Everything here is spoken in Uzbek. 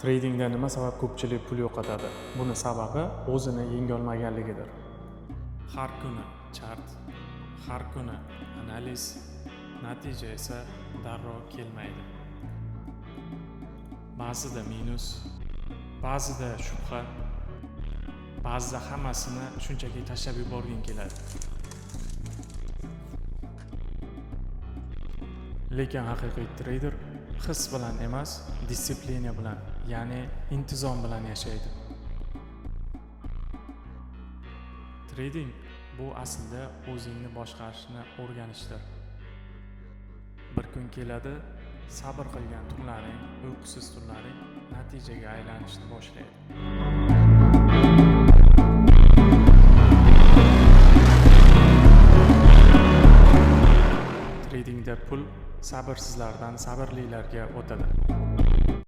Tradingda nima sabab ko'pchilik pul yo'qotadi? Buni sababi o'zini yenga olmaganligidir. Har kuni chart, har kuni analiz, natija esa darrov kelmaydi. Ba'zida minus, ba'zida shubha, ba'zida hammasini shunchaki tashlab yuborging keladi. Lekin haqiqiy trader his bilan emas, disiplina bilan, ya'ni intizom bilan yashaydi. Trading bu aslida o'zingni boshqarishni o'rganishdir. Bir kun keladi, sabr qilgan tunlaring, uyqusiz tunlaring natijaga aylanishni boshlaydi. Tradingda pul sabrsizlardan sabrlilarga o'tadi.